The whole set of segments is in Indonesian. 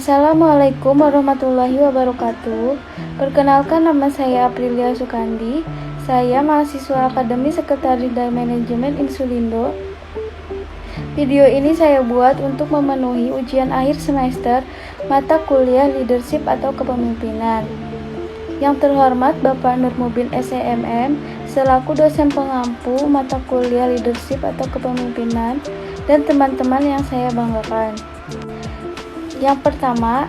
Assalamualaikum warahmatullahi wabarakatuh. Perkenalkan, nama saya Aprilia Sukandi. Saya mahasiswa Akademi Sekretaris dan Manajemen Insulindo. Video ini saya buat untuk memenuhi ujian akhir semester mata kuliah Leadership atau Kepemimpinan. Yang terhormat Bapak Nurmubin SEMM selaku dosen pengampu mata kuliah Leadership atau Kepemimpinan dan teman-teman yang saya banggakan. Yang pertama,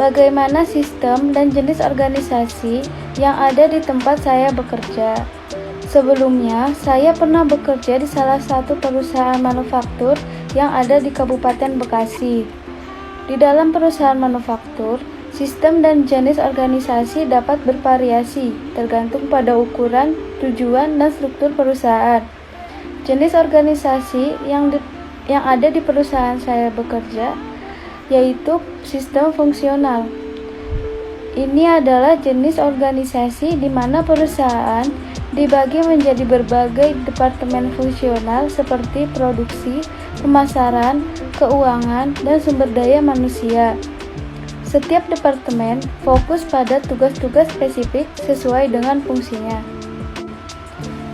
bagaimana sistem dan jenis organisasi yang ada di tempat saya bekerja. Sebelumnya, saya pernah bekerja di salah satu perusahaan manufaktur yang ada di Kabupaten Bekasi. Di dalam perusahaan manufaktur, sistem dan jenis organisasi dapat bervariasi tergantung pada ukuran, tujuan, dan struktur perusahaan. Jenis organisasi yang ada di perusahaan saya bekerja yaitu sistem fungsional. Ini adalah jenis organisasi di mana perusahaan dibagi menjadi berbagai departemen fungsional seperti produksi, pemasaran, keuangan, dan sumber daya manusia. Setiap departemen fokus pada tugas-tugas spesifik sesuai dengan fungsinya.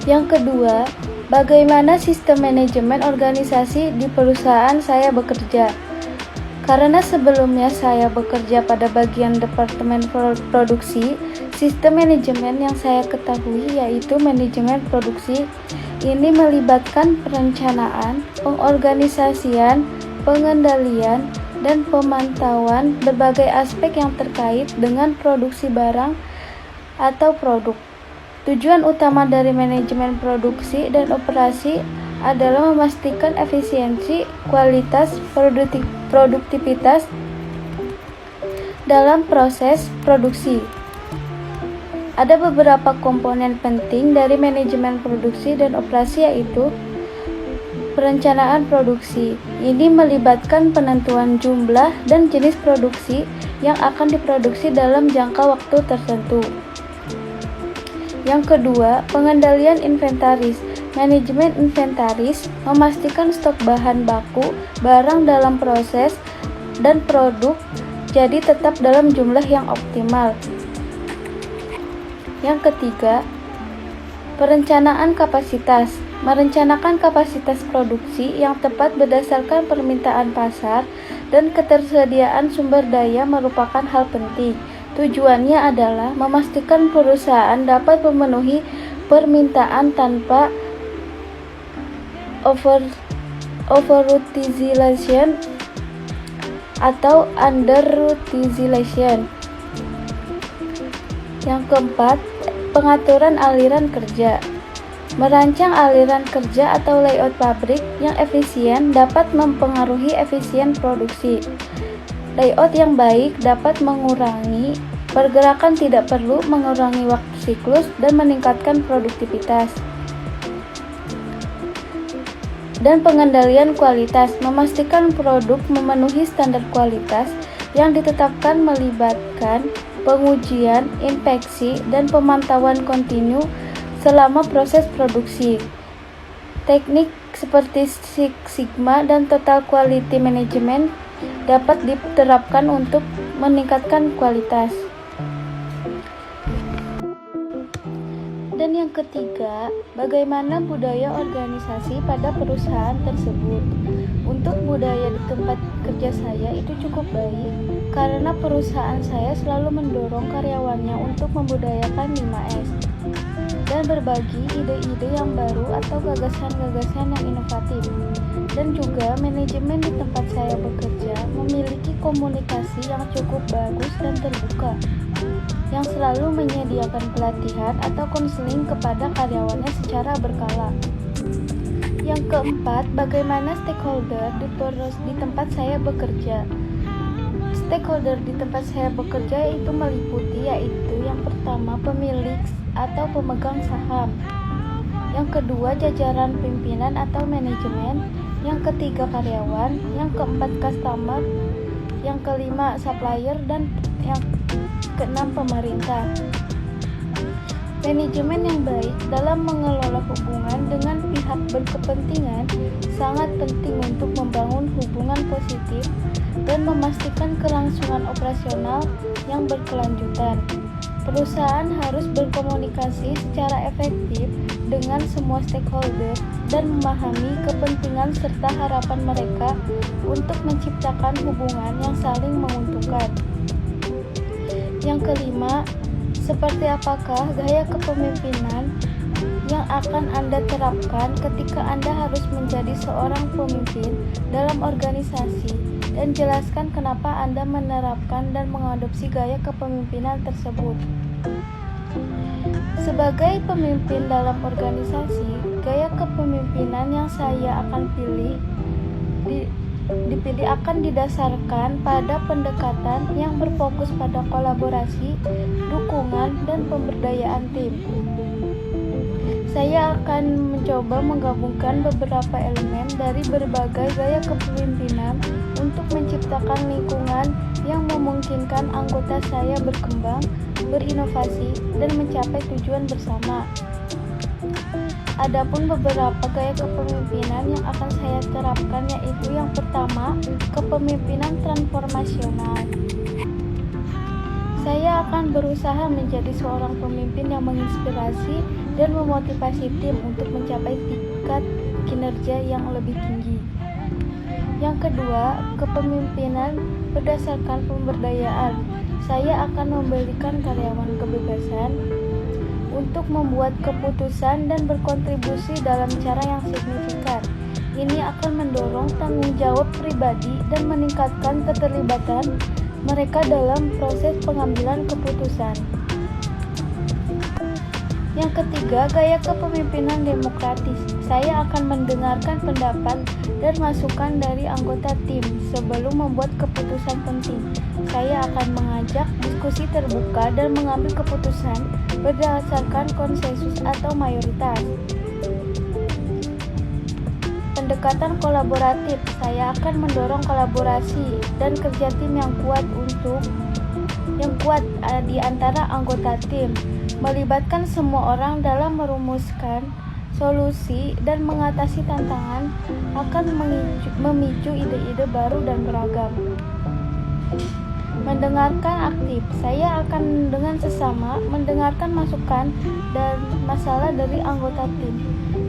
Yang kedua, bagaimana sistem manajemen organisasi di perusahaan saya bekerja. Karena sebelumnya saya bekerja pada bagian departemen produksi, sistem manajemen yang saya ketahui yaitu manajemen produksi. Ini melibatkan perencanaan, pengorganisasian, pengendalian, dan pemantauan berbagai aspek yang terkait dengan produksi barang atau produk. Tujuan utama dari manajemen produksi dan operasi adalah memastikan efisiensi, kualitas, produktivitas dalam proses produksi. Ada beberapa komponen penting dari manajemen produksi dan operasi yaitu perencanaan produksi. Ini melibatkan penentuan jumlah dan jenis produksi yang akan diproduksi dalam jangka waktu tertentu. Yang kedua, pengendalian inventaris. Manajemen inventaris memastikan stok bahan baku, barang dalam proses, dan produk jadi tetap dalam jumlah yang optimal. Yang ketiga, perencanaan kapasitas. Merencanakan kapasitas produksi yang tepat berdasarkan permintaan pasar dan ketersediaan sumber daya merupakan hal penting. Tujuannya adalah memastikan perusahaan dapat memenuhi permintaan tanpa overutilization atau underutilization. Yang keempat, pengaturan aliran kerja. Merancang aliran kerja atau layout pabrik yang efisien dapat mempengaruhi efisien produksi. Layout yang baik dapat mengurangi pergerakan tidak perlu, mengurangi waktu siklus, dan meningkatkan produktivitas. Dan pengendalian kualitas, memastikan produk memenuhi standar kualitas yang ditetapkan melibatkan pengujian, inspeksi, dan pemantauan kontinu selama proses produksi. Teknik seperti Six Sigma dan Total Quality Management dapat diterapkan untuk meningkatkan kualitas. Dan yang ketiga, bagaimana budaya organisasi pada perusahaan tersebut. Untuk budaya di tempat kerja saya itu cukup baik karena perusahaan saya selalu mendorong karyawannya untuk membudayakan 5S dan berbagi ide-ide yang baru atau gagasan-gagasan yang inovatif. Dan juga manajemen di tempat saya bekerja memiliki komunikasi yang cukup bagus dan terbuka, yang selalu menyediakan pelatihan atau konseling kepada karyawannya secara berkala. Yang keempat, bagaimana stakeholder di tempat saya bekerja. Stakeholder di tempat saya bekerja itu meliputi yaitu yang pertama pemilik atau pemegang saham, yang kedua jajaran pimpinan atau manajemen, yang ketiga karyawan, yang keempat customer, yang kelima supplier, dan yang keenam pemerintah. Manajemen yang baik dalam mengelola hubungan dengan pihak berkepentingan sangat penting untuk membangun hubungan positif dan memastikan kelangsungan operasional yang berkelanjutan. Perusahaan harus berkomunikasi secara efektif dengan semua stakeholder dan memahami kepentingan serta harapan mereka untuk menciptakan hubungan yang saling menguntungkan. Yang kelima, seperti apakah gaya kepemimpinan yang akan Anda terapkan ketika Anda harus menjadi seorang pemimpin dalam organisasi, dan jelaskan kenapa Anda menerapkan dan mengadopsi gaya kepemimpinan tersebut. Sebagai pemimpin dalam organisasi, gaya kepemimpinan yang saya akan dipilih akan didasarkan pada pendekatan yang berfokus pada kolaborasi, dukungan, dan pemberdayaan tim. Saya akan mencoba menggabungkan beberapa elemen dari berbagai gaya kepemimpinan untuk menciptakan lingkungan yang memungkinkan anggota saya berkembang, berinovasi, dan mencapai tujuan bersama. Adapun beberapa gaya kepemimpinan yang akan saya terapkan, yaitu yang pertama, kepemimpinan transformasional. Saya akan berusaha menjadi seorang pemimpin yang menginspirasi dan memotivasi tim untuk mencapai tingkat kinerja yang lebih tinggi. Yang kedua, kepemimpinan berdasarkan pemberdayaan. Saya akan memberikan karyawan kebebasan untuk membuat keputusan dan berkontribusi dalam cara yang signifikan. Ini akan mendorong tanggung jawab pribadi dan meningkatkan keterlibatan mereka dalam proses pengambilan keputusan. Yang ketiga, gaya kepemimpinan demokratis. Saya akan mendengarkan pendapat dan masukan dari anggota tim sebelum membuat keputusan penting. Saya akan mengajak diskusi terbuka dan mengambil keputusan berdasarkan konsensus atau mayoritas. Pendekatan kolaboratif. Saya akan mendorong kolaborasi dan kerja tim yang kuat di antara anggota tim, melibatkan semua orang dalam merumuskan solusi dan mengatasi tantangan, akan memicu ide-ide baru dan beragam. Mendengarkan aktif. Saya akan dengan sesama mendengarkan masukan dan masalah dari anggota tim.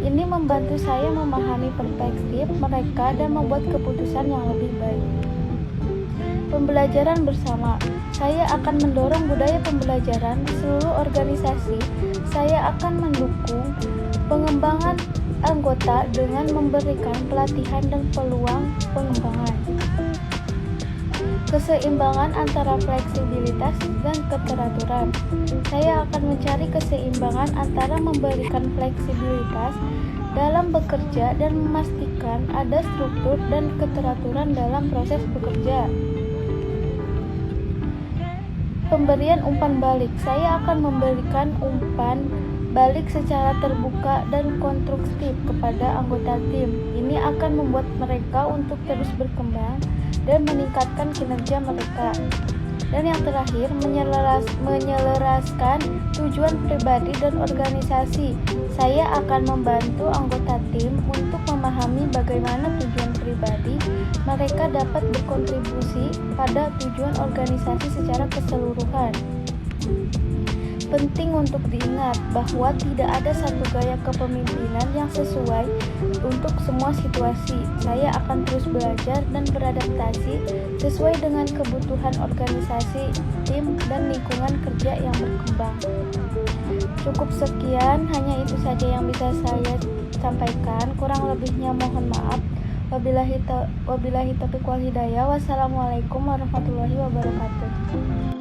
Ini membantu saya memahami perspektif mereka dan membuat keputusan yang lebih baik. Pembelajaran bersama. Saya akan mendorong budaya pembelajaran di seluruh organisasi. Saya akan mendukung pengembangan anggota dengan memberikan pelatihan dan peluang pengembangan. Keseimbangan antara fleksibilitas dan keteraturan. Saya akan mencari keseimbangan antara memberikan fleksibilitas dalam bekerja dan memastikan ada struktur dan keteraturan dalam proses bekerja. Pemberian umpan balik. Saya akan memberikan umpan balik secara terbuka dan konstruktif kepada anggota tim. Ini akan membuat mereka untuk terus berkembang dan meningkatkan kinerja mereka. Dan yang terakhir, menyelaraskan tujuan pribadi dan organisasi. Saya akan membantu anggota tim untuk memahami bagaimana tujuan pribadi mereka dapat berkontribusi pada tujuan organisasi secara keseluruhan. Penting untuk diingat bahwa tidak ada satu gaya kepemimpinan yang sesuai untuk semua situasi. Saya akan terus belajar dan beradaptasi sesuai dengan kebutuhan organisasi, tim, dan lingkungan kerja yang berkembang. Cukup sekian, hanya itu saja yang bisa saya sampaikan. Kurang lebihnya mohon maaf. Wabillahi taufiq wal hidayah. Wassalamualaikum warahmatullahi wabarakatuh.